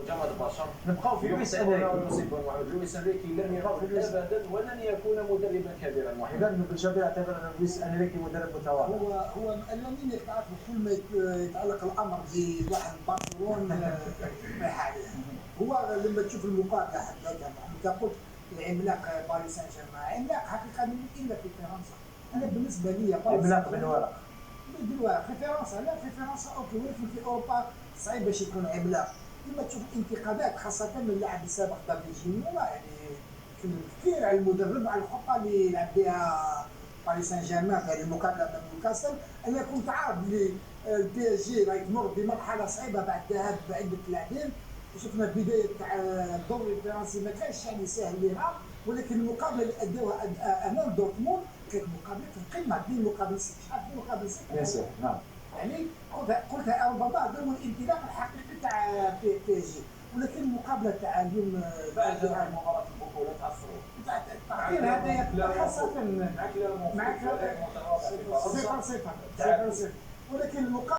جماد بشر نبقاو في لويس انريكي. لويس انريكي لن يعود ابدا ولن يكون مدربا كبيرا. اذا الجميع يعتبر لويس انريكي مدرب متواضع. هو الذين تعرفوا كل ما يتعلق الامر بواحد برشلونه ما حاليا. هو لما تشوف المقابله حقيقه انت قلت العملاق باريس سان جيرمان عملاق حقيقه الا في فرنسا. انا بالنسبه لي عملاق بالورق بالورق في فرنسا، لا في فرنسا اوكي، ولكن في اوروبا صعيب باش يكون عملاق. لما تشوف الانتقادات خاصه من اللاعب السابق دافيد جينيولا، يعني كثير على المدرب على الخطه اللي لعب بها باريس سان جيرمان في هذه المقابله مع نيوكاسل. انا كنت عارف بلي البي اس جي راهي تمر بمرحله صعيبه بعد ذهاب عده لاعبين. شفنا بدايه تاع الدوري الفرنسي ما كانش يعني سهل لها، ولكن المقابله اللي ادوها امام دورتموند كانت مقابله في القمه، بين مقابل شحال في مقابل نعم. يعني قلتها ربما هذا هو الانطلاق الحقيقي تاع بي اس جي. ولكن المقابله تاع اليوم بعد مباراه البطوله تاثروا التحقير هذا خاصه معك 0-0 ولكن المقابله